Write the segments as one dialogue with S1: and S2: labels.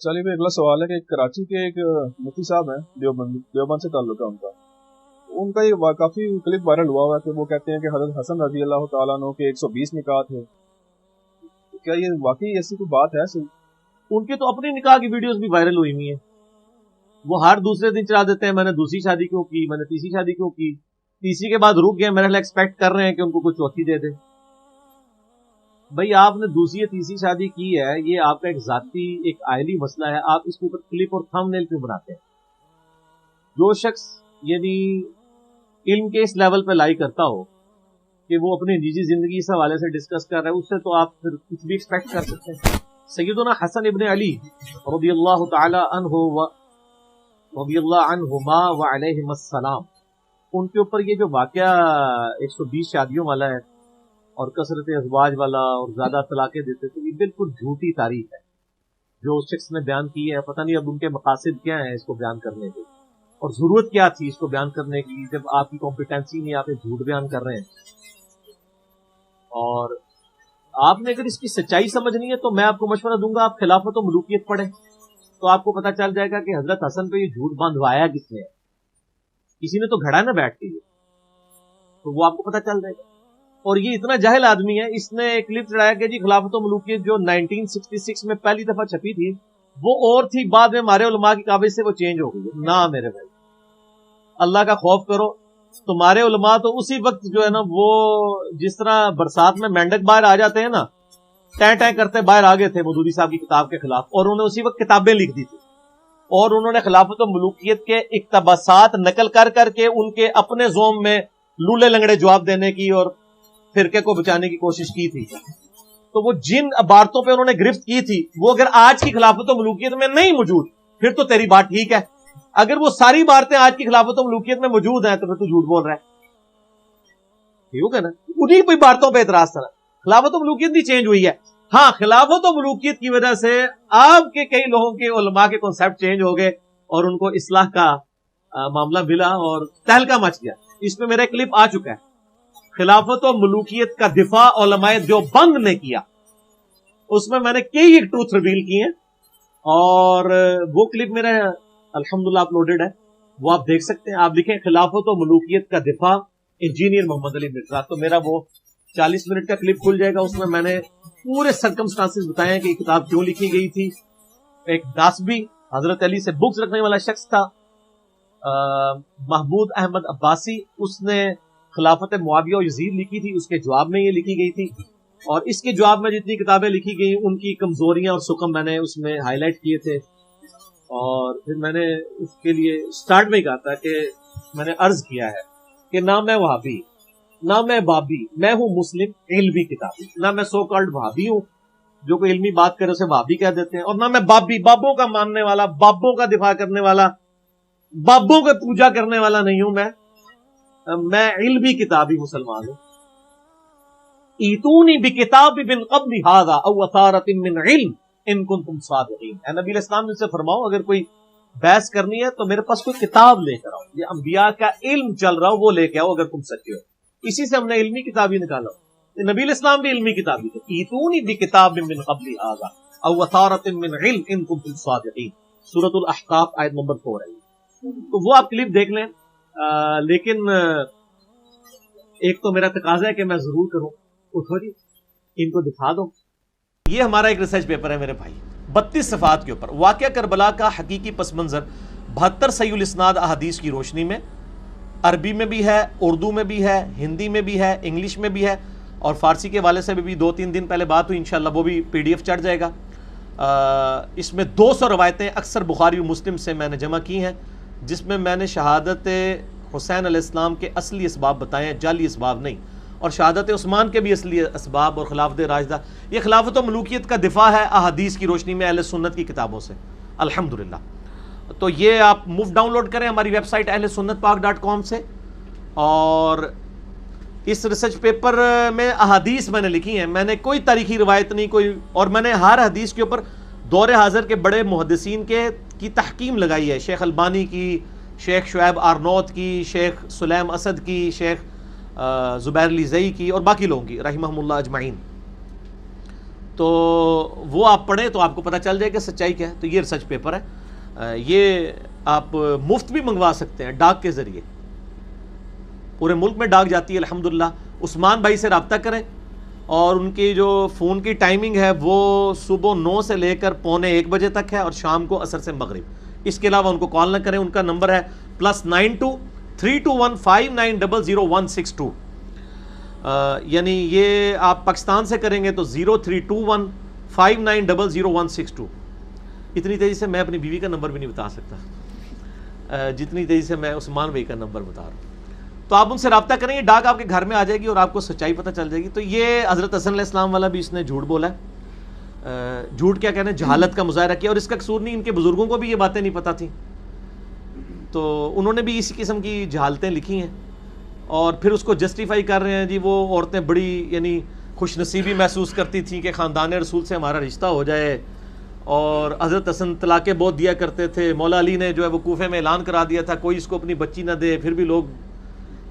S1: چلیے بھائی اگلا سوال ہے کہ کراچی کے ایک مفتی صاحب ہیں دیوبند سے تعلق ہے ان کا یہ کافی کلپ وائرل ہوا ہے کہ وہ کہتے ہیں کہ حضرت حسن رضی اللہ تعالیٰ عنہ کے 120 نکاح تھے. کیا یہ واقعی ایسی کوئی بات ہے؟
S2: ان کے تو اپنی نکاح کی ویڈیوز بھی وائرل ہوئی ہوئی ہیں. وہ ہر دوسرے دن چلا دیتے ہیں میں نے دوسری شادی کیوں کی, میں نے تیسری شادی کیوں کی, تیسری کے بعد رک گئے, میرے لیے ایکسپیکٹ کر رہے ہیں کہ ان کو کچھ چوتھی دے دیں. بھائی آپ نے دوسری یا تیسری شادی کی ہے, یہ آپ کا ایک ذاتی ایک آئلی مسئلہ ہے, آپ اس کے اوپر کلپ اور تھم نیل کیوں بناتے ہیں؟ جو شخص یعنی علم کے اس لیول پہ لائی کرتا ہو کہ وہ اپنی نجی زندگی اس حوالے سے ڈسکس کر رہا ہے, اس سے تو آپ پھر کچھ بھی ایکسپیکٹ کر سکتے ہیں. سیدنا حسن ابن علی رضی اللہ تعالی رضی اللہ عنہما وعلیہم السلام, ان کے اوپر یہ جو واقعہ 120 شادیوں والا ہے اور کثرت ازواج والا اور زیادہ طلاقیں دیتے تھے, یہ بالکل جھوٹی تعریف ہے جو اس شخص نے بیان کی ہے. پتہ نہیں اب ان کے مقاصد کیا ہیں اس کو بیان کرنے کے, اور ضرورت کیا تھی اس کو بیان کرنے کی جب آپ کی کمپیٹنسی نہیں, آپ جھوٹ بیان کر رہے ہیں. اور آپ نے اگر اس کی سچائی سمجھنی ہے تو میں آپ کو مشورہ دوں گا, آپ خلافت و ملوکیت پڑھیں تو آپ کو پتہ چل جائے گا کہ حضرت حسن پہ یہ جھوٹ باندھوایا کس نے ہے. کسی نے تو گھڑا نہ بیٹھ کے, تو وہ آپ کو پتہ چل جائے گا. اور یہ اتنا جاہل آدمی ہے, اس نے ایک کلپ چڑھایا کہ جی خلافت و ملوکیت جو 1966 میں پہلی دفعہ چھپی تھی وہ اور تھی, بعد میں ہمارے علماء کی قابل سے وہ چینج ہو گئی. نہ میرے بھائی, اللہ کا خوف کرو. تمہارے علماء تو اسی وقت جو ہے نا, وہ جس طرح برسات میں مینڈک باہر آ جاتے ہیں نا, ٹیں ٹیں کرتے باہر آ گئے تھے مودودی صاحب کی کتاب کے خلاف, اور انہوں نے اسی وقت کتابیں لکھ دی تھی, اور انہوں نے خلافت و ملوکیت کے اقتباسات نقل کر کر کے ان کے اپنے زوم میں لولے لنگڑے جواب دینے کی اور فرقے کو بچانے کی کوشش کی تھی. تو وہ جن عبارتوں پہ انہوں نے گرفت کی تھی وہ اگر آج کی خلافت و ملوکیت میں نہیں موجود پھر تو تیری بات ٹھیک ہے, اگر وہ ساری باتیں آج کی خلافت و ملوکیت میں موجود ہیں تو پھر تو جھوٹ بول رہا ہے. ٹھیک ہے نا, انہی کوئی باتوں پہ اعتراض تھا. خلافت و ملوکیت بھی چینج ہوئی ہے. ہاں, خلافت و ملوکیت کی وجہ سے آپ کے کئی لوگوں کے علماء کے کنسپٹ چینج ہو گئے اور ان کو اصلاح کا معاملہ ملا اور تہلکہ مچ گیا. اس میں میرا کلپ آ چکا ہے, خلافت و ملوکیت کا دفاع علماء دیوبند نے کیا. اس میں میں نے کئی ایک ٹروتھ ریویل کی ہیں, اور وہ کلپ میرا الحمدللہ اپلوڈڈ ہے, وہ آپ دیکھ سکتے ہیں. آپ لکھیں خلافت و ملوکیت کا دفاع انجینئر محمد علی مرزا, تو میرا وہ 40 منٹ کا کلپ کھل جائے گا. اس میں نے پورے سرکمسٹانسز بتائے ہیں کہ یہ کتاب کیوں لکھی گئی تھی. ایک داسبی حضرت علی سے بکس رکھنے والا شخص تھا, محمود احمد عباسی, اس نے خلافت معاویہ و یزید لکھی تھی, اس کے جواب میں یہ لکھی گئی تھی. اور اس کے جواب میں جتنی کتابیں لکھی گئی ان کی کمزوریاں اور سکم میں نے اس میں ہائی لائٹ کیے تھے. اور پھر میں نے اس کے لیے سٹارٹ میں ہی کہا تھا کہ میں نے عرض کیا ہے کہ نہ میں وہابی, نہ میں بابی, میں ہوں مسلم علمی کتابی. نہ میں سو کالڈ وہابی ہوں جو کوئی علمی بات کرے اسے وہابی کہہ دیتے ہیں, اور نہ میں بابی, بابوں کا ماننے والا, بابوں کا دفاع کرنے والا, بابوں کا پوجا کرنے والا نہیں ہوں. میں علمی کتابی مسلمان ہوں. ایتونی بکتاب من قبل ھذا او اثارۃ من علم ان کنتم صادقین. اے نبی علیہ السلام نے سے فرماؤ اگر کوئی بحث کرنی ہے تو میرے پاس کوئی کتاب لے کر آؤ, یہ انبیاء کا علم چل رہا ہو وہ لے کے آؤ اگر تم سچے ہو. اسی سے ہم نے علمی کتابی نکالا. نبی علیہ السلام بھی علمی کتابی تھے. ایتونی بکتاب من قبل ھذا او اثارۃ من علم ان کنتم صادقین, سورۃ الاحقاف آیت نمبر 4 ہے. تو وہ آپ کلپ دیکھ لیں. لیکن ایک تو میرا تقاضا ہے کہ میں ضرور کروں, اٹھو جی ان کو دکھا دو. یہ ہمارا ایک ریسرچ پیپر ہے میرے بھائی, 32 صفحات کے اوپر واقعہ کربلا کا حقیقی پس منظر 72 صحیح الاسناد احادیث کی روشنی میں. عربی میں بھی ہے, اردو میں بھی ہے, ہندی میں بھی ہے, انگلش میں بھی ہے, اور فارسی کے والے سے بھی 2-3 دن پہلے بات ہوئی, انشاءاللہ وہ بھی PDF چڑھ جائے گا. اس میں 200 روایتیں اکثر بخاری و مسلم سے میں نے جمع کی ہیں, جس میں میں نے شہادت حسین علیہ السلام کے اصلی اسباب بتائے ہیں, جعلی اسباب نہیں, اور شہادت عثمان کے بھی اصلی اسباب, اور خلافت راشدہ. یہ خلافت و ملوکیت کا دفاع ہے احادیث کی روشنی میں اہل سنت کی کتابوں سے الحمدللہ. تو یہ آپ مفت ڈاؤن لوڈ کریں ہماری ویب سائٹ اہل سنت پاک .com سے. اور اس ریسرچ پیپر میں احادیث میں نے لکھی ہیں, میں نے کوئی تاریخی روایت نہیں کوئی, اور میں نے ہر حدیث کے اوپر دور حاضر کے بڑے محدثین کی تحکیم لگائی ہے, شیخ البانی کی, شیخ شعیب آرنوت کی, شیخ سلیم اسد کی, شیخ زبیر علی زئی کی, اور باقی لوگوں کی رحمہم اللہ اجمعین. تو وہ آپ پڑھیں تو آپ کو پتہ چل جائے کہ سچائی کیا ہے. تو یہ ریسرچ پیپر ہے, یہ آپ مفت بھی منگوا سکتے ہیں ڈاک کے ذریعے, پورے ملک میں ڈاک جاتی ہے الحمدللہ. عثمان بھائی سے رابطہ کریں, اور ان کی جو فون کی ٹائمنگ ہے وہ صبح 9 سے لے کر 12:45 بجے تک ہے, اور شام کو عصر سے مغرب. اس کے علاوہ ان کو کال نہ کریں. ان کا نمبر ہے +92-321-5900-162. یعنی یہ آپ پاکستان سے کریں گے تو 0321-5900-162. اتنی تیزی سے میں اپنی بیوی کا نمبر بھی نہیں بتا سکتا جتنی تیزی سے میں عثمان بھائی کا نمبر بتا رہا ہوں. تو آپ ان سے رابطہ کریں گے, ڈاک آپ کے گھر میں آ جائے گی اور آپ کو سچائی پتہ چل جائے گی. تو یہ حضرت حسن علیہ السلام والا بھی اس نے جھوٹ بولا ہے. جھوٹ کیا کہنا ہے, جہالت کا مظاہرہ کیا, اور اس کا قصور نہیں, ان کے بزرگوں کو بھی یہ باتیں نہیں پتہ تھیں, تو انہوں نے بھی اسی قسم کی جہالتیں لکھی ہیں, اور پھر اس کو جسٹیفائی کر رہے ہیں. جی وہ عورتیں بڑی یعنی خوش نصیبی محسوس کرتی تھیں کہ خاندان رسول سے ہمارا رشتہ ہو جائے, اور حضرت حسن طلاقیں بہت دیا کرتے تھے. مولا علی نے جو ہے وہ کوفے میں اعلان کرا دیا تھا کوئی اس کو اپنی بچی نہ دے, پھر بھی لوگ.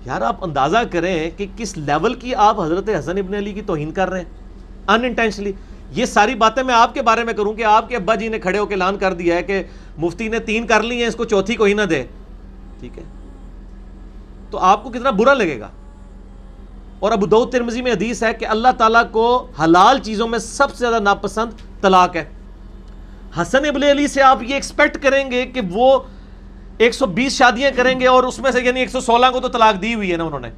S2: یار آپ اندازہ کریں کہ کس لیول کی آپ حضرت حسن ابن علی کی توہین کر رہے ہیں ان انٹینشنلی. یہ ساری باتیں میں آپ کے بارے میں کروں کہ آپ کے ابا جی نے کھڑے ہو کے اعلان کر دیا ہے کہ مفتی نے 3 کر لی ہیں, اس کو چوتھی کوئی نہ دے, ٹھیک ہے, تو آپ کو کتنا برا لگے گا. اور ابو داؤد ترمذی میں حدیث ہے کہ اللہ تعالیٰ کو حلال چیزوں میں سب سے زیادہ ناپسند طلاق ہے. حسن ابن علی سے آپ یہ ایکسپیکٹ کریں گے کہ وہ 120 شادیاں کریں گے, اور اس میں سے یعنی 116 کو تو طلاق دی ہوئی ہے نا انہوں نے.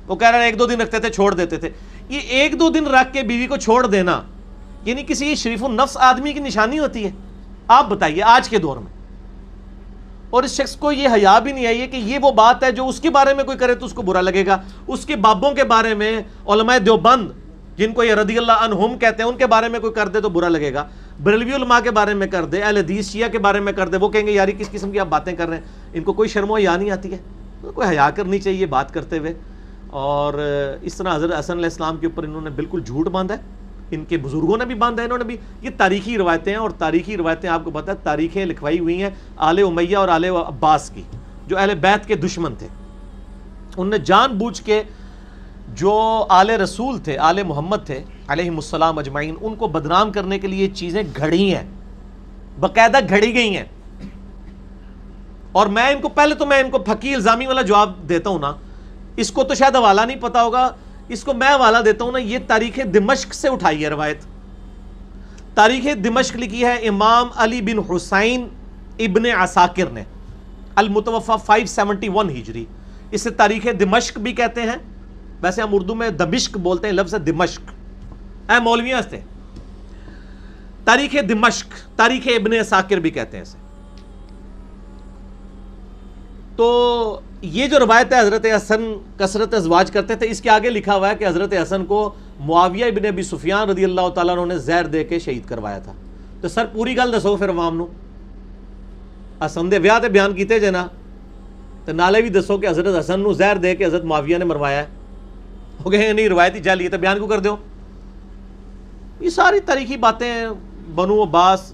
S2: وہ کہہ رہے ہیں 1-2 دن رکھتے تھے چھوڑ دیتے تھے. یہ 1-2 دن رکھ کے بیوی کو چھوڑ دینا یعنی کسی شریف النفس آدمی کی نشانی ہوتی ہے؟ آپ بتائیے آج کے دور میں. اور اس شخص کو یہ حیا بھی نہیں آئی ہے کہ یہ وہ بات ہے جو اس کے بارے میں کوئی کرے تو اس کو برا لگے گا. اس کے بابوں کے بارے میں علماء دیوبند جن کو یہ رضی اللہ عنہم کہتے ہیں ان کے بارے میں کوئی کر دے تو برا لگے گا. بریلوی علماء کے بارے میں کر دے, اہل حدیث شیعہ کے بارے میں کر دے, وہ کہیں گے یاری کس قسم کی آپ باتیں کر رہے ہیں, ان کو کوئی شرم و حیا نہیں آتی ہے. کوئی حیا کرنی چاہیے بات کرتے ہوئے. اور اس طرح حضرت حسن علیہ السلام کے اوپر انہوں نے بالکل جھوٹ باندھا ہے, ان کے بزرگوں نے بھی باندھا ہے, انہوں نے بھی. یہ تاریخی روایتیں ہیں, اور تاریخی روایتیں آپ کو پتہ ہے تاریخیں لکھوائی ہوئی ہیں آل امیہ اور آل عباس کی, جو اہل بیت کے دشمن تھے. انہوں نے جان بوجھ کے جو آل رسول تھے, آل محمد تھے علیہم السلام اجمعین, ان کو بدنام کرنے کے لیے چیزیں گھڑی ہیں, باقاعدہ گھڑی گئی ہیں. اور میں ان کو پہلے تو میں ان کو پھکی الزامی والا جواب دیتا ہوں نا, اس کو تو شاید حوالہ نہیں پتا ہوگا, اس کو میں حوالہ دیتا ہوں نا. یہ تاریخ دمشق سے اٹھائی ہے روایت. تاریخ دمشق لکھی ہے امام علی بن حسین ابن عساکر نے, المتوفى 571 ہجری. اسے تاریخ دمشق بھی کہتے ہیں, ویسے ہم اردو میں دمشق بولتے ہیں, لفظ ہے دمشق. اے مولویاں سے تاریخ دمشق, تاریخ ابن عساکر بھی کہتے ہیں اسے. تو یہ جو روایت ہے حضرت حسن کثرت ازواج کرتے تھے, اس کے آگے لکھا ہوا ہے کہ حضرت حسن کو معاویہ ابن ابی سفیان رضی اللہ تعالیٰ عنہ نے زہر دے کے شہید کروایا تھا. تو سر پوری گل دسو پھر عوام نو, حسن دے ویاہ تے بیان کیتے جے نا, تو نالے بھی دسو کہ حضرت حسن نو زہر دے کے حضرت معاویہ نے مروایا ہے. ہو گئے نہیں روایتی جعلی ہے تو بیان کیوں کر دیو. یہ ساری تاریخی باتیں بنو عباس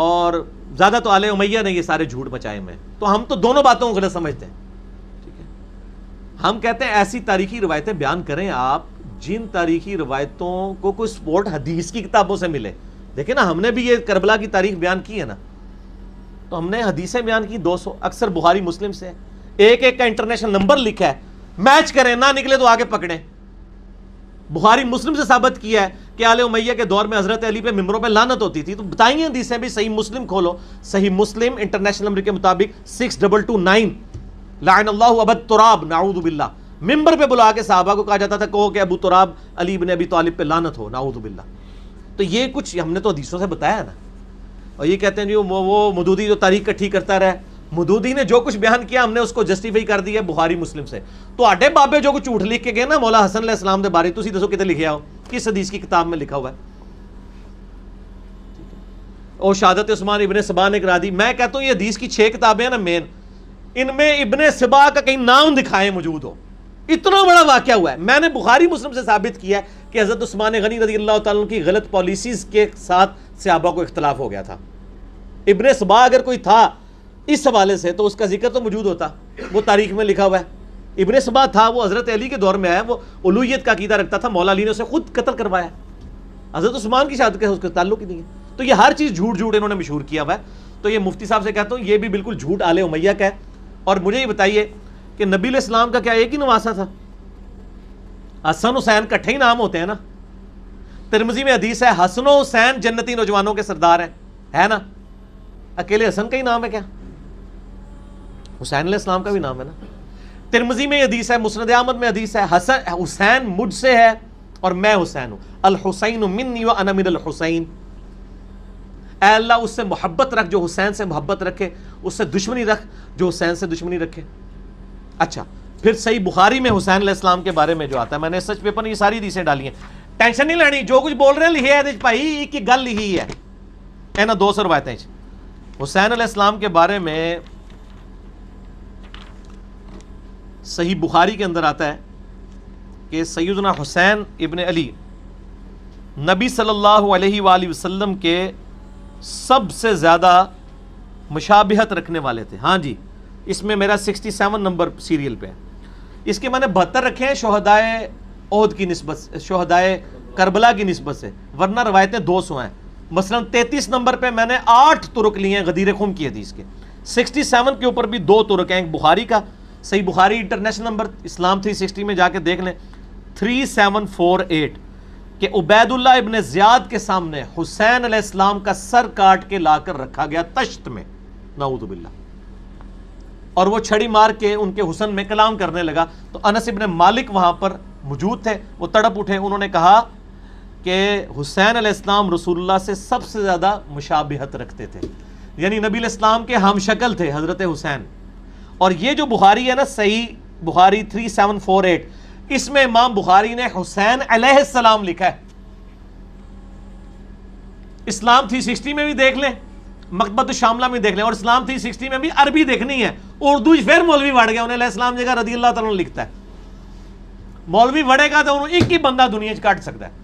S2: اور زیادہ تو آل امیہ نے یہ سارے جھوٹ مچائے میں. تو ہم تو دونوں باتوں کو غلط سمجھتے ہیں, ٹھیک ہے. ہم کہتے ہیں ایسی تاریخی روایتیں بیان کریں آپ جن تاریخی روایتوں کو کوئی سپورٹ حدیث کی کتابوں سے ملے. دیکھیں نا, ہم نے بھی یہ کربلا کی تاریخ بیان کی ہے نا, تو ہم نے حدیثیں بیان کی 200, اکثر بخاری مسلم سے. ایک ایک کا انٹرنیشنل نمبر لکھا ہے, میچ کریں, نہ نکلے تو آگے پکڑیں. بخاری مسلم سے ثابت کیا ہے کہ آل امیہ کے دور میں حضرت علی پہ ممبروں پہ لعنت ہوتی تھی. تو بتائیے حدیثیں بھی, صحیح مسلم کھولو, صحیح مسلم انٹرنیشنل نمبر کے مطابق 6229, لعن اللہ ابا تراب نعوذ باللہ. ممبر پہ بلا کے صحابہ کو کہا جاتا تھا کہو کہ ابو تراب علی بن ابی طالب پہ لعنت ہو, نعوذ باللہ. تو یہ کچھ ہم نے تو حدیثوں سے بتایا ہے نا. اور یہ کہتے ہیں جی وہ مودودی جو تاریخ کٹھی کرتا رہا, مودودی نے جو کچھ بیان کیا ہم نے اس کو جسٹیفائی کر دیا بخاری مسلم سے. تو آڈے بابے جو کچھ جھوٹ لکھ کے گئے نا مولا حسن علیہ السلام دے بارے, تسی دسو کتے لکھیا ہو, کس حدیث کی کتاب میں لکھا ہوا ہے. اور شہادت عثمان ابن سبا نے کرا دی. میں کہتا ہوں یہ حدیث کی 6 کتابیں ہیں نا مین, ان میں ابن سبا کا کہیں نام دکھائے موجود ہو. اتنا بڑا واقعہ ہوا ہے. میں نے بخاری مسلم سے ثابت کیا ہے کہ حضرت عثمان غنی رضی اللہ تعالیٰ کی غلط پالیسیز کے ساتھ صحابہ کو اختلاف ہو گیا تھا. ابن سبا اگر کوئی تھا اس حوالے سے تو اس کا ذکر تو موجود ہوتا, وہ تاریخ میں لکھا ہوا ہے. ابن سبا تھا, وہ حضرت علی کے دور میں آیا, وہ الوہیت کا عقیدہ رکھتا تھا, مولا علی نے اسے خود قتل کروایا. حضرت عثمان کی شہادت کا اس کا تعلق ہی نہیں ہے. تو یہ ہر چیز جھوٹ جھوٹ انہوں نے مشہور کیا ہوا ہے. تو یہ مفتی صاحب سے کہتا ہوں یہ بھی بالکل جھوٹ آل امیہ کا ہے. اور مجھے یہ بتائیے کہ نبی علیہ السلام کا کیا ایک ہی نواسا تھا؟ حسن حسین کٹھے ہی نام ہوتے ہیں نا. ترمذی میں حدیث ہے حسن و حسین جنتی نوجوانوں کے سردار ہیں, ہے نا؟ اکیلے حسن کا ہی نام ہے کیا؟ حسین علیہ السلام کا بھی نام ہے نا. ترمذی میں حدیث ہے, مسند احمد میں حدیث ہے, حسین مجھ سے ہے اور میں حسین ہوں. الحسین منی وانا من الحسین. اے اللہ اس سے محبت رکھ جو حسین سے محبت رکھے, اس سے دشمنی رکھ جو حسین سے دشمنی رکھے. اچھا پھر صحیح بخاری میں حسین علیہ السلام کے بارے میں جو آتا ہے, میں نے سچ پیپر یہ ساری حدیثیں ڈالی ہیں, ٹینشن نہیں لینی, جو کچھ بول رہے ہیں لکھے ہے بھائی, ایک ہی گل لکھی ہے, ہے نا. 200 روایتیں حسین علیہ السلام کے بارے میں صحیح بخاری کے اندر آتا ہے کہ سیدنا حسین ابن علی نبی صلی اللہ علیہ وآلہ وسلم کے سب سے زیادہ مشابہت رکھنے والے تھے. ہاں جی, اس میں میرا 67 نمبر سیریل پہ ہے. اس کے میں نے 72 رکھے ہیں شہدائے احد کی نسبت سے, شہدائے کربلا کی نسبت سے, ورنہ روایتیں 200 ہیں. مثلا 33 نمبر پہ میں نے 8 طرق لیے ہیں غدیر خم کی حدیث کے. 67 کے اوپر بھی 2 طرق ہیں, ایک بخاری کا, صحیح بخاری انٹرنیشنل نمبر اسلام 360 میں جا کے دیکھ لیں, 3748 کہ عبید اللہ ابن زیاد کے سامنے حسین علیہ السلام کا سر کاٹ کے لا کر رکھا گیا تشت میں, نعوذ باللہ, اور وہ چھڑی مار کے ان کے حسن میں کلام کرنے لگا. تو انس ابن مالک وہاں پر موجود تھے, وہ تڑپ اٹھے, انہوں نے کہا کہ حسین علیہ السلام رسول اللہ سے سب سے زیادہ مشابہت رکھتے تھے, یعنی نبی علیہ السلام کے ہم شکل تھے حضرت حسین. اور یہ جو بخاری ہے نا صحیح بخاری 3748, اس میں امام بخاری نے حسین علیہ السلام لکھا ہے. اسلام 360 میں بھی دیکھ لیں, مکتبۃ الشاملہ میں دیکھ لیں, اور اسلام 360 میں بھی عربی دیکھنی ہے. اردو پھر مولوی بڑھ گیا, انہیں علیہ السلام جگہ رضی اللہ تعالیٰ لکھتا ہے. مولوی بڑھے گا تو انہوں ایک ہی بندہ دنیا کاٹ سکتا ہے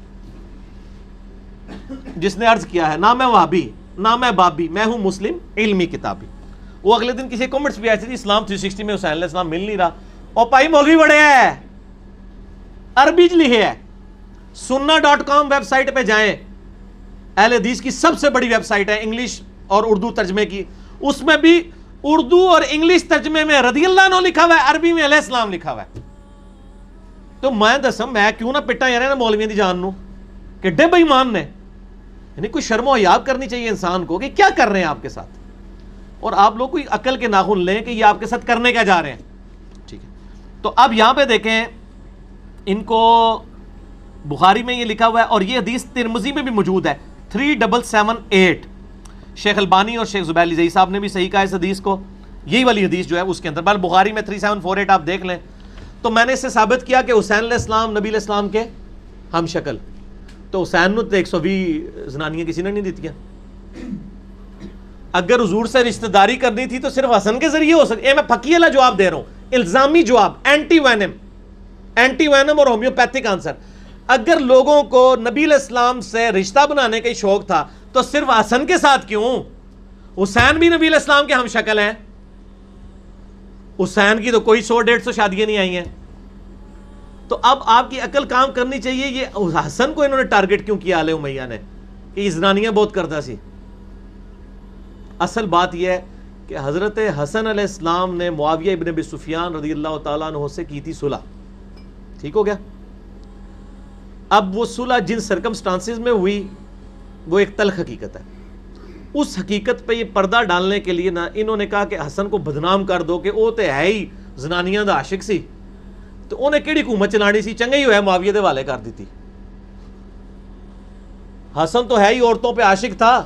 S2: جس نے عرض کیا ہے نہ میں وہابی نہ میں بابی, میں ہوں مسلم علمی کتابی. وہ اگلے دن کسی کمنٹس بھی آئے تھے اسلام 360 میں حسین علیہ السلام مل نہیں رہا, اور بھائی مولوی بڑے ہیں, عربی لکھے ہے. sunna.com ویب سائٹ پہ جائیں, اہل حدیث کی سب سے بڑی ویب سائٹ ہے, انگلش اور اردو ترجمے کی. اس میں بھی اردو اور انگلش ترجمے میں رضی اللہ عنہ لکھا ہوا ہے, عربی میں علیہ السلام لکھا ہوا ہے. تو میں دساں میں کیوں نہ پٹا یار مولویاں دی جان نو, کڈے بے ایمان نے. یعنی کوئی شرم و حیا کرنی چاہیے انسان کو کہ کیا کر رہے ہیں آپ کے ساتھ, اور آپ لوگ کوئی عقل کے ناخن لیں کہ یہ آپ کے ساتھ کرنے کیا جا رہے ہیں. ٹھیک ہے, تو اب یہاں پہ دیکھیں ان کو بخاری میں یہ لکھا ہوا ہے, اور یہ حدیث ترمذی میں بھی موجود ہے 3778. شیخ البانی اور شیخ زبیر علی صاحب نے بھی صحیح کہا اس حدیث کو, یہی والی حدیث جو ہے اس کے اندر. بل بخاری میں 3748 آپ دیکھ لیں. تو میں نے اس سے ثابت کیا کہ حسین علیہ السلام نبی علیہ السلام کے ہم شکل. تو حسین نو 120 زنانیاں کسی نے نہیں دیتی. اگر حضور سے رشتہ داری کرنی تھی تو صرف حسن کے ذریعے ہو سکتی. میں پکی والا جواب دے رہا ہوں, الزامی جواب, اینٹی وینم اور ہومیوپیتھک آنسر. اگر لوگوں کو نبی علیہ السلام سے رشتہ بنانے کا شوق تھا تو صرف حسن کے ساتھ کیوں؟ حسین بھی نبی علیہ السلام کے ہم شکل ہیں. حسین کی تو کوئی 100-150 شادیاں نہیں آئی ہیں. تو اب آپ کی عقل کام کرنی چاہیے. یہ حسن کو انہوں نے ٹارگٹ کیوں کیا آل امیہ نے کہ یہ زنانیاں بہت کرتا سی؟ اصل بات یہ ہے کہ حضرت حسن علیہ السلام نے معاویہ ابن ابی سفیان رضی اللہ تعالیٰ عنہ سے کی تھی صلح. ٹھیک ہو گیا. اب وہ صلح جن سرکمسٹانسز میں ہوئی وہ ایک تلخ حقیقت ہے. اس حقیقت پہ یہ پردہ ڈالنے کے لیے نا انہوں نے کہا کہ حسن کو بدنام کر دو کہ وہ تو ہے ہی زنانیاں دا عاشق سی, تو انہیں کیڑی حکومت چلانی سی, چنگا ہی ہویا معاویہ دے والے کر دیتی. حسن تو ہے ہی عورتوں پہ عاشق تھا,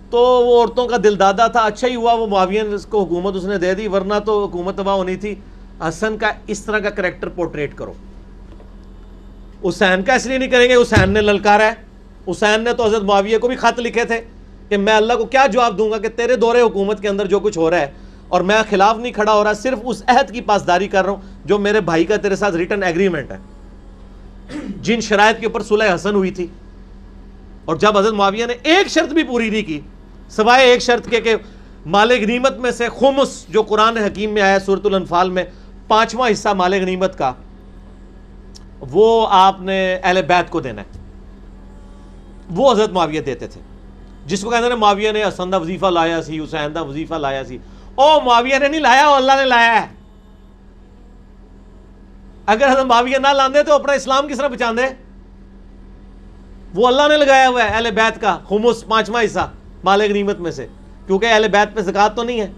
S2: تو وہ عورتوں کا دل دادا تھا, اچھا ہی ہوا وہ معاویہ کو حکومت اس نے دے دی, ورنہ تو حکومت تباہ ہونی تھی. حسن کا اس طرح کا کریکٹر پورٹریٹ کرو. حسین کا اس لیے نہیں کریں گے, حسین نے للکارا ہے. حسین نے تو حضرت معاویہ کو بھی خط لکھے تھے کہ میں اللہ کو کیا جواب دوں گا کہ تیرے دور حکومت کے اندر جو کچھ ہو رہا ہے اور میں خلاف نہیں کھڑا ہو رہا, صرف اس عہد کی پاسداری کر رہا ہوں جو میرے بھائی کا تیرے ساتھ ریٹن ایگریمنٹ ہے, جن شرائط کے اوپر صلح حسن ہوئی تھی. اور جب حضرت معاویہ نے ایک شرط بھی پوری نہیں کی سوائے ایک شرط کے کہ مال غنیمت میں سے خمس جو قرآن حکیم میں آیا سورۃ الانفال میں 5واں حصہ مال غنیمت کا وہ آپ نے اہل بیت کو دینا ہے. وہ حضرت معاویہ دیتے تھے. جس کو کہتے ہیں معاویہ نے حسن دا وظیفہ لایا سی, حسین دا وظیفہ لایا سی, او معاویہ نے نہیں لایا, وہ اللہ نے لایا ہے. اگر حضرت معاویہ نہ لاندے تو اپنا اسلام کس طرح بچاندے؟ وہ اللہ نے لگایا ہوا ہے اہل بیت کا خمس 5واں حصہ مال غنیمت میں سے, کیونکہ اہل بیت پہ زکوٰۃ تو نہیں ہے.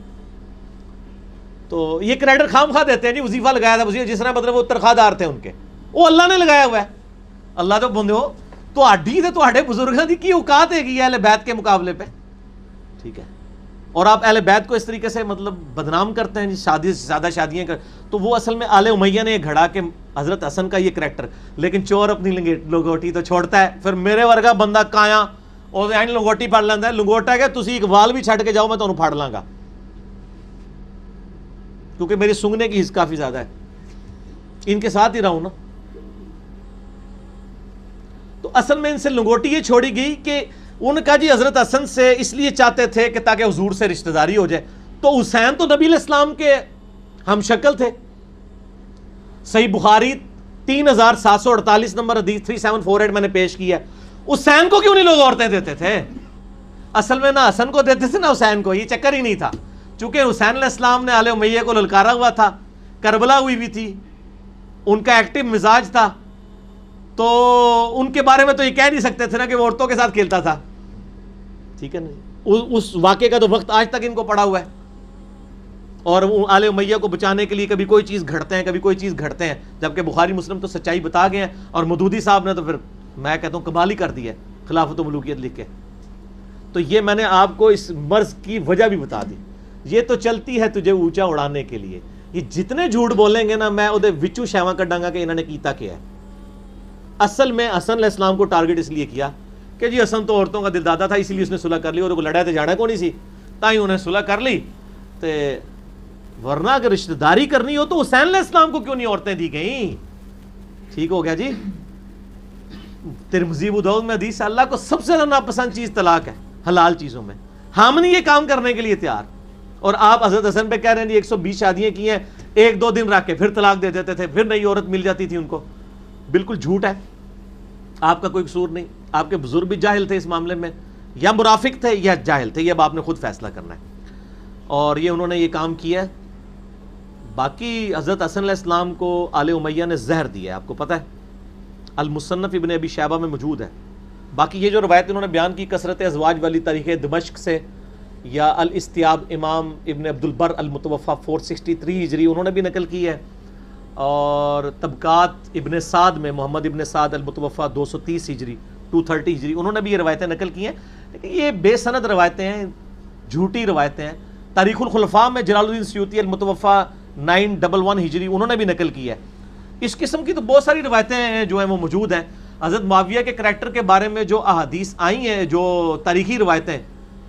S2: تو یہ کریڈٹ خام خواہ دیتے ہیں جی, وظیفہ لگایا تھا وظیفہ, جس طرح مطلب وہ تنخواہ دار تھے ان کے, وہ اللہ نے لگایا ہوا ہے. اللہ تو بندے ہو تو آڈی تھے, تو آڈے بزرگاں دی کی اوقات ہے کہ اہل بیت کے مقابلے پہ, ٹھیک ہے. اور آپ اہل بیت کو اس طریقے سے مطلب بدنام کرتے ہیں جی, شادی سے زیادہ شادیاں کر, تو وہ اصل میں آل امیہ نے گھڑا کہ حضرت حسن کا یہ کریکٹر, لیکن چور اپنی لنگوٹی تو چھوڑتا ہے. پھر میرے ورگا بندہ کایا اور لنگوٹی پڑ لینا ہے, لنگوٹا ہے کہ تسی اقبال بھی چھڑ کے جاؤ میں تمہیں پھاڑ لاں گا, کیونکہ میری سنگنے کی حص کافی زیادہ ہے, ان کے ساتھ ہی رہوں نا. تو اصل میں ان سے لنگوٹی یہ چھوڑی گئی کہ ان کا جی حضرت حسن سے اس لیے چاہتے تھے کہ تاکہ حضور سے رشتہ داری ہو جائے. تو حسین تو نبی علیہ السلام کے ہم شکل تھے. صحیح بخاری 3748 نمبر حدیث 3748 میں نے پیش کیا. حسین کو کیوں نہیں لوگ عورتیں دیتے تھے؟ اصل میں نہ حسن کو دیتے تھے نہ حسین کو, یہ چکر ہی نہیں تھا. چونکہ حسین علیہ السلام نے آل امیہ کو للکارا ہوا تھا, کربلا ہوئی بھی تھی, ان کا ایکٹیو مزاج تھا, تو ان کے بارے میں تو یہ کہہ نہیں سکتے تھے نا کہ وہ عورتوں کے ساتھ کھیلتا تھا, ٹھیک ہے نا. اس واقعے کا تو وقت آج تک ان کو پڑا ہوا ہے. اور آل امیہ کو بچانے کے لیے کبھی کوئی چیز گھڑتے ہیں, کبھی کوئی چیز گھڑتے ہیں, جبکہ بخاری مسلم تو سچائی بتا گئے ہیں. اور مودودی صاحب نے تو پھر میں کہتا ہوں کمال ہی کر دی ہے خلافت و ملوکیت لکھ کے. تو یہ میں نے آپ کو اس مرض کی وجہ بھی بتا دی. یہ تو چلتی ہے تجھے اونچا اڑانے کے لیے. یہ جتنے جھوٹ بولیں گے نا, میں ادھے وچو شیواں کڈاں گا کہ انہوں نے کیتا کیا ہے. اصل میں حسن علیہ السلام کو ٹارگٹ اس لیے کیا کہ جی حسن تو عورتوں کا دل دادا تھا, اسی لیے اس نے صلح کر لی, اور وہ لڑائی تو جانا کو نہیں سی, تاہی انہیں صلح کر لی. تو ورنہ اگر رشتہ داری کرنی ہو تو حسین علیہ السلام کو کیوں نہیں عورتیں دی گئیں؟ ٹھیک ہو گیا جی. ترمذی ابو داؤد میں حدیث ہے, اللہ کو سب سے زیادہ ناپسند چیز طلاق ہے حلال چیزوں میں. ہم نہیں یہ کام کرنے کے لیے تیار, اور آپ حضرت حسن پہ کہہ رہے ہیں جی 120 شادیاں کی ہیں, 1-2 دن رکھ کے پھر طلاق دے دیتے تھے, پھر نئی عورت مل جاتی تھی ان کو. بالکل جھوٹ ہے, آپ کا کوئی قصور نہیں. آپ کے بزرگ بھی جاہل تھے اس معاملے میں, یا مرافق تھے یا جاہل تھے, یہ اب آپ نے خود فیصلہ کرنا ہے. اور یہ انہوں نے یہ کام کیا ہے. باقی حضرت حسن علیہ السلام کو آل امیہ نے زہر دیا ہے, آپ کو پتہ ہے, المصنف ابن ابی شیبہ میں موجود ہے. باقی یہ جو روایت انہوں نے بیان کی کثرت ازواج والی تاریخ دمشق سے, یا الاستیاب امام ابن عبد البر المتوفا 463 ہجری انہوں نے بھی نقل کی ہے, اور طبقات ابن سعد میں محمد ابن سعد المتوفا 230 ہجری 230 ہجری انہوں نے بھی یہ روایتیں نقل کی ہیں. لیکن یہ بے سند روایتیں ہیں, جھوٹی روایتیں ہیں. تاریخ الخلفاء میں جلال الدین سیوطی المتوفا 911 ہجری انہوں نے بھی نقل کی ہے. اس قسم کی تو بہت ساری روایتیں جو ہیں وہ موجود ہیں. حضرت معاویہ کے کریکٹر کے بارے میں جو احادیث آئی ہیں, جو تاریخی روایتیں,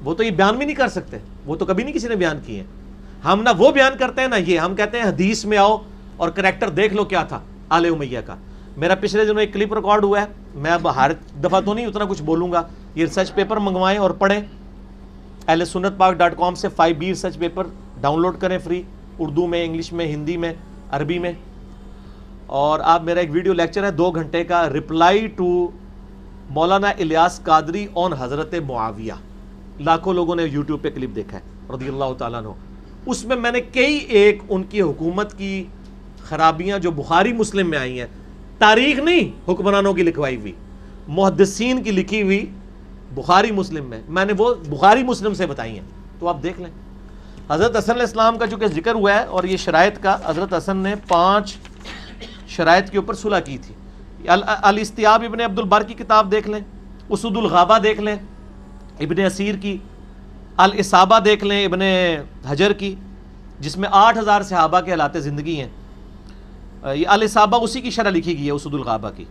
S2: وہ تو یہ بیان بھی نہیں کر سکتے, وہ تو کبھی نہیں کسی نے بیان کی ہیں. ہم نہ وہ بیان کرتے ہیں نہ یہ, ہم کہتے ہیں حدیث میں آؤ اور کریکٹر دیکھ لو کیا تھا آل امیہ کا. میرا پچھلے دنوں ایک کلپ ریکارڈ ہوا ہے, میں اب ہر دفعہ تو نہیں اتنا کچھ بولوں گا. یہ ریسرچ پیپر منگوائیں اور پڑھیں, ahlsunnatpak.com سے 5B research paper download کریں فری, اردو میں, انگلش میں, ہندی میں, عربی میں. اور آپ میرا ایک ویڈیو لیکچر ہے 2 گھنٹے کا, رپلائی ٹو مولانا الیاس قادری آن حضرت معاویہ, لاکھوں لوگوں نے یوٹیوب پہ کلپ دیکھا ہے رضی اللہ تعالیٰ عنہ. اس میں میں نے کئی ایک ان کی حکومت کی خرابیاں جو بخاری مسلم میں آئی ہیں, تاریخ نہیں حکمرانوں کی لکھوائی ہوئی, محدثین کی لکھی ہوئی بخاری مسلم میں نے وہ بخاری مسلم سے بتائی ہیں, تو آپ دیکھ لیں. حضرت حسن علیہ السلام کا چونکہ ذکر ہوا ہے, اور یہ شرائط کا, حضرت حسن نے 5 شرائط کے اوپر صلح کی تھی. الاستیاب ابن عبد البر کی کتاب دیکھ لیں, اسود الغابہ دیکھ لیں ابن اسیر کی, الاصابہ دیکھ لیں ابن حجر کی, جس میں 8000 صحابہ کے حالات زندگی ہیں. یہ الاصابہ اسی کی شرح لکھی گئی ہے اسود الغابہ کی.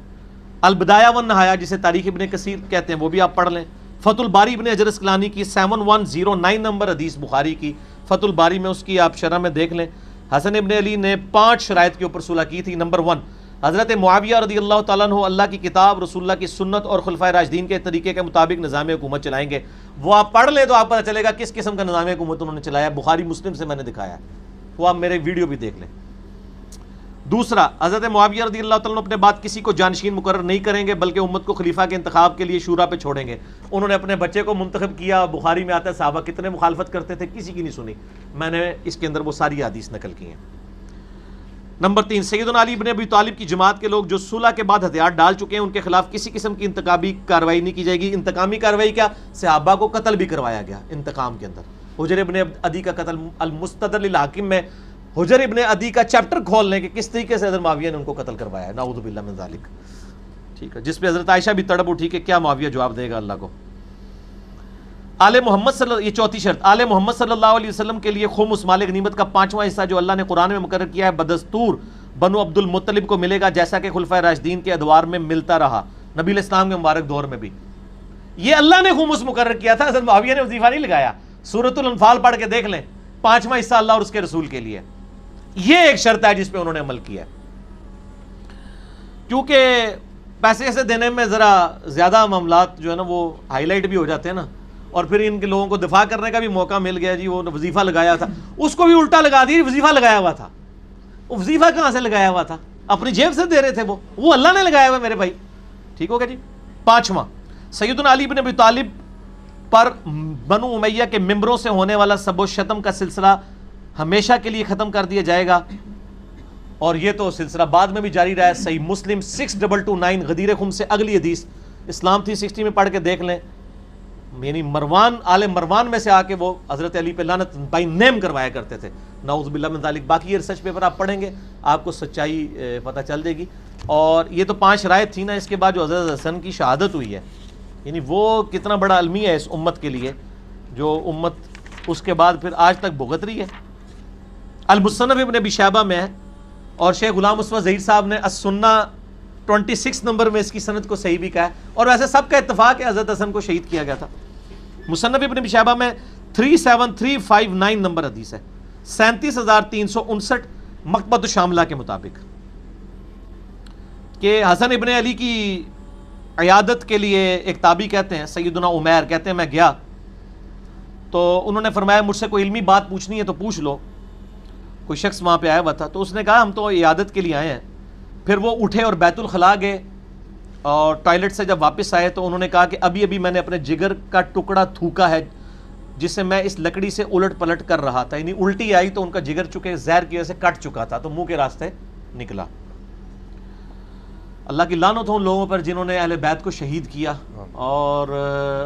S2: البدایہ والنہایہ جسے تاریخ ابن کثیر کہتے ہیں, وہ بھی آپ پڑھ لیں. فتح الباری ابن حجر اسقلانی کی 7109 نمبر حدیث بخاری کی, فتح الباری میں اس کی آپ شرح میں دیکھ لیں. حسن ابن علی نے 5 شرائط کے اوپر صلح کی تھی. نمبر 1, حضرت معاویہ رضی اللہ تعالیٰ عنہ اللہ کی کتاب, رسول اللہ کی سنت اور خلفائے راشدین کے طریقے کے مطابق نظام حکومت چلائیں گے. وہ آپ پڑھ لیں تو آپ پتہ چلے گا کس قسم کا نظام حکومت انہوں نے چلایا. بخاری مسلم سے میں نے دکھایا ہے, وہ آپ میرے ویڈیو بھی دیکھ لیں. دوسرا، حضرت معاویہ رضی اللہ تعالیٰ عنہ اپنے بعد کسی کو جانشین مقرر نہیں کریں گے بلکہ امت کو خلیفہ کے انتخاب کے لیے شورا پہ چھوڑیں گے. انہوں نے اپنے بچے کو منتخب کیا. بخاری میں آتا ہے صحابہ کتنے مخالفت کرتے تھے, کسی کی نہیں سنی. میں نے اس کے اندر وہ ساری حدیث نقل کی ہیں. نمبر 3، سیدنا علی بن ابی طالب کی جماعت کے لوگ جو صلح کے بعد ہتھیار ڈال چکے ہیں ان کے خلاف کسی قسم کی انتقامی کارروائی نہیں کی جائے گی. انتقامی کارروائی کیا؟ صحابہ کو قتل بھی کروایا گیا انتقام کے اندر. حجر ابن عدی کا قتل المستدرک للحاکم میں حجر ابن عدی کا چیپٹر کھول لیں کہ کس طریقے سے حضرت معاویہ نے ان کو قتل کروایا ہے. نعوذ باللہ من ذالک. ٹھیک ہے, جس پہ حضرت عائشہ بھی تڑپ اٹھی کہ کیا معاویہ جواب دے گا اللہ کو. آل محمد یہ چوتھی شرط، آل محمد صلی اللہ علیہ وسلم کے لیے خمس مال غنیمت کا 5واں حصہ جو اللہ نے قرآن میں مقرر کیا ہے بدستور بنو عبد المطلب کو ملے گا، جیسا کہ خلفائے راشدین کے ادوار میں ملتا رہا، نبی علیہ السلام کے مبارک دور میں بھی. یہ اللہ نے خمس مقرر کیا تھا، حضرت معاویہ نے وظیفہ نہیں لگایا. سورۃ الانفال پڑھ کے دیکھ لیں، 5واں حصہ اللہ اور اس کے رسول کے لیے. یہ ایک شرط ہے جس پہ انہوں نے عمل کیا ہے، کیونکہ پیسے ایسے دینے میں ذرا زیادہ معاملات جو ہے نا وہ ہائی لائٹ بھی ہو جاتے ہیں نا، اور پھر ان کے لوگوں کو دفاع کرنے کا بھی موقع مل گیا. جی وہ وظیفہ لگایا تھا، اس کو بھی الٹا لگا دی. وظیفہ لگایا ہوا تھا، وہ وظیفہ کہاں سے لگایا ہوا تھا؟ اپنی جیب سے دے رہے تھے وہ اللہ نے لگایا ہوا میرے بھائی. ٹھیک ہو گیا جی. 5واں، سیدنا علی بن ابی طالب پر بنو امیہ کے ممبروں سے ہونے والا سب و شتم کا سلسلہ ہمیشہ کے لیے ختم کر دیا جائے گا، اور یہ تو سلسلہ بعد میں بھی جاری رہا ہے. صحیح مسلم 6229 غدیر خم سے اگلی حدیث اسلام 360 میں پڑھ کے دیکھ لیں. یعنی مروان آل مروان میں سے آ کے وہ حضرت علی پہ لعنت بائی نیم کروایا کرتے تھے. نعوذ باللہ من ذالک. باقی یہ ریسرچ پیپر آپ پڑھیں گے آپ کو سچائی پتہ چل جائے گی. اور یہ تو 5 شرائط تھی نا. اس کے بعد جو حضرت حسن کی شہادت ہوئی ہے، یعنی وہ کتنا بڑا المیہ ہے اس امت کے لیے، جو امت اس کے بعد پھر آج تک بھگت رہی ہے. المصنف ابن ابی شیبہ میں ہے، اور شیخ غلام مصطفیٰ ظہیر صاحب نے السنہ 26 نمبر میں اس کی سند کو صحیح بھی کہا ہے. اور ویسے سب کا اتفاق ہے حضرت حسن کو شہید کیا گیا تھا. مصنف ابن ابی شیبہ میں 37359 نمبر حدیث ہے، 37359 مکتبۃ الشاملہ کے مطابق، کہ حسن ابن علی کی عیادت کے لیے ایک تابعی کہتے ہیں سیدنا عمیر کہتے ہیں میں گیا تو انہوں نے فرمایا مجھ سے کوئی علمی بات پوچھنی ہے تو پوچھ لو. کوئی شخص وہاں پہ آیا ہوا تھا تو اس نے کہا ہم تو عیادت کے لیے آئے ہیں. پھر وہ اٹھے اور بیت الخلاء گئے، اور ٹوائلٹ سے جب واپس آئے تو انہوں نے کہا کہ ابھی ابھی میں نے اپنے جگر کا ٹکڑا تھوکا ہے جسے میں اس لکڑی سے الٹ پلٹ کر رہا تھا. یعنی الٹی آئی تو ان کا جگر چکے زہر کی وجہ سے کٹ چکا تھا تو منہ کے راستے نکلا. اللہ کی لعنت ہو ان لوگوں پر جنہوں نے اہل بیت کو شہید کیا، اور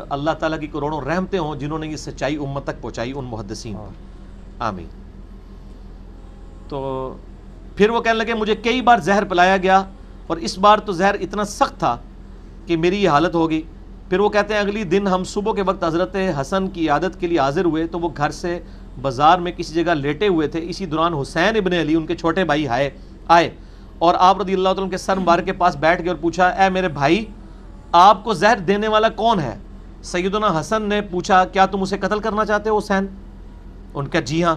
S2: اللہ تعالیٰ کی کروڑوں رحمتیں ہوں جنہوں نے یہ سچائی امت تک پہنچائی ان محدثین پر. آمین. تو پھر وہ کہنے لگے مجھے کئی بار زہر پلایا گیا اور اس بار تو زہر اتنا سخت تھا کہ میری یہ حالت ہو گئی. پھر وہ کہتے ہیں اگلی دن ہم صبح کے وقت حضرت حسن کی عیادت کے لیے حاضر ہوئے تو وہ گھر سے بازار میں کسی جگہ لیٹے ہوئے تھے. اسی دوران حسین ابن علی ان کے چھوٹے بھائی آئے اور آپ رضی اللہ تعالیٰ کے سر مبارک کے پاس بیٹھ گئے اور پوچھا اے میرے بھائی آپ کو زہر دینے والا کون ہے؟ سیدنا حسن نے پوچھا کیا تم اسے قتل کرنا چاہتے ہو حسین؟ ان کا جی ہاں.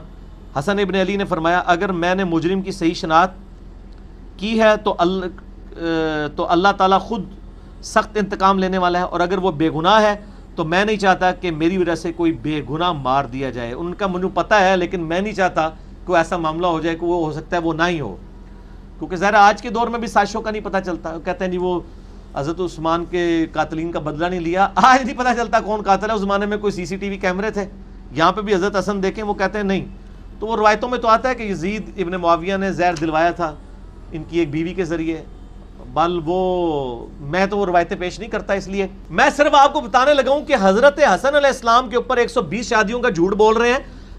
S2: حسن ابن علی نے فرمایا اگر میں نے مجرم کی صحیح شناخت کی ہے تو اللہ تعالیٰ خود سخت انتقام لینے والا ہے، اور اگر وہ بے گناہ ہے تو میں نہیں چاہتا کہ میری وجہ سے کوئی بے گناہ مار دیا جائے. ان کا مجھے پتہ ہے لیکن میں نہیں چاہتا کوئی ایسا معاملہ ہو جائے کہ وہ ہو سکتا ہے وہ نہ ہی ہو، کیونکہ ظاہر آج کے دور میں بھی سازشوں کا نہیں پتہ چلتا. کہتے ہیں جی وہ حضرت عثمان کے قاتلین کا بدلہ نہیں لیا. آج نہیں پتہ چلتا کون قاتل ہے. اس زمانے میں کوئی CCTV کیمرے تھے. یہاں پہ بھی حضرت حسن دیکھیں وہ کہتے ہیں نہیں. تو وہ روایتوں میں تو آتا ہے کہ یزید ابن معاویہ نے زہر دلوایا تھا ان کی ایک بیوی کے ذریعے، بل میں تو وہ روایتیں پیش نہیں کرتا. اس لیے میں صرف آپ کو بتانے لگا ہوں کہ حضرت حسن علیہ السلام کے اوپر 120 شادیوں کا جھوٹ بول رہے ہیں،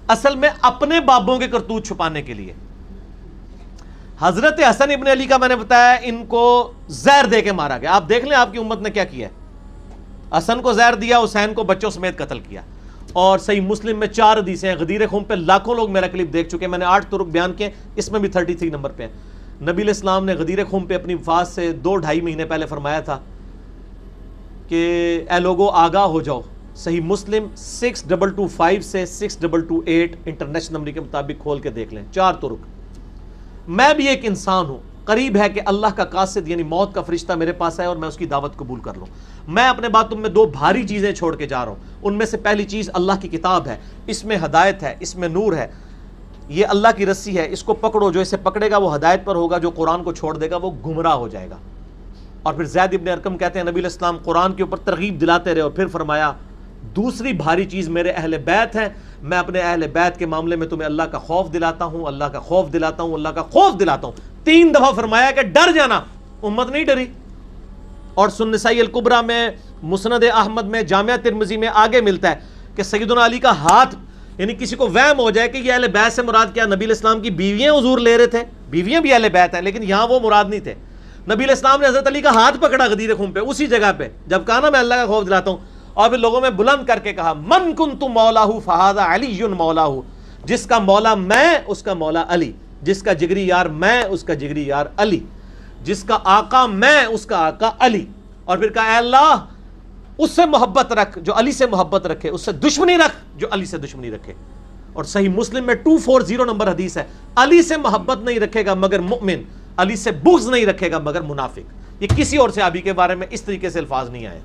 S2: اصل میں اپنے بابوں کے کرتوت چھپانے کے لیے. حضرت حسن ابن علی کا میں نے بتایا ان کو زہر دے کے مارا گیا. آپ دیکھ لیں آپ کی امت نے کیا کیا ہے. حسن کو زہر دیا، حسین کو بچوں سمیت قتل کیا. اور صحیح مسلم میں 4 حدیثیں ہیں. غدیر خم پہ لاکھوں لوگ میرا کلپ دیکھ چکے ہیں، میں نے 8 طرق بیان کیے، اس میں بھی 33 نمبر پہ ہیں. نبی علیہ السلام نے غدیر خم پہ اپنی وفات سے 2-2.5 مہینے پہلے فرمایا تھا کہ اے لوگو آگاہ ہو جاؤ. صحیح مسلم 6225 سے 6228 انٹرنیشنل نمبر کے مطابق کھول کے دیکھ لیں. 4 طرق. میں بھی ایک انسان ہوں، قریب ہے کہ اللہ کا قاصد یعنی موت کا فرشتہ میرے پاس آئے اور میں اس کی دعوت قبول کر لوں. میں اپنے بعد تم میں 2 بھاری چیزیں چھوڑ کے جا رہا ہوں. ان میں سے پہلی چیز اللہ کی کتاب ہے، اس میں ہدایت ہے، اس میں نور ہے. یہ اللہ کی رسی ہے، اس کو پکڑو، جو اسے پکڑے گا وہ ہدایت پر ہوگا، جو قرآن کو چھوڑ دے گا وہ گمراہ ہو جائے گا۔ اور پھر زید ابن ارقم کہتے ہیں نبی علیہ السلام قرآن کے اوپر ترغیب دلاتے رہے، اور پھر فرمایا دوسری بھاری چیز میرے اہل بیت ہیں، میں اپنے اہل بیت کے معاملے میں تمہیں اللہ کا خوف دلاتا ہوں، اللہ کا خوف دلاتا ہوں، اللہ کا خوف دلاتا ہوں۔ 3 دفعہ فرمایا کہ ڈر جانا، امت نہیں ڈری۔ اور سنن نسائی الکبریٰ میں، مسند احمد میں، جامعہ ترمذی میں آگے ملتا ہے کہ سیدنا علی کا ہاتھ، یعنی کسی کو وہم ہو جائے کہ یہ اہل بیت سے مراد کیا، نبی علیہ السلام کی بیویاں حضور لے رہے تھے، بیویاں بھی اہل بیت ہیں لیکن یہاں وہ مراد نہیں تھے۔ نبی علیہ السلام نے حضرت علی کا ہاتھ پکڑا غدیر خم پہ، اسی جگہ پہ جب کہا نا میں اللہ کا خوف دلاتا ہوں، اور پھر لوگوں میں بلند کر کے کہا من کنت مولاہ فہذا علی مولاہ، جس کا مولا میں اس کا مولا علی، جس کا جگری یار میں اس کا جگری یار علی، جس کا آقا میں اس کا آقا علی۔ اور پھر کہا اے اللہ اس سے محبت رکھ جو علی سے محبت رکھے، اس سے دشمنی رکھ جو علی سے دشمنی رکھے۔ اور صحیح مسلم میں 240 نمبر حدیث ہے، علی سے محبت نہیں رکھے گا مگر مؤمن، علی سے بغض نہیں رکھے گا مگر منافق۔ یہ کسی اور صحابی کے بارے میں اس طریقے سے الفاظ نہیں آئے۔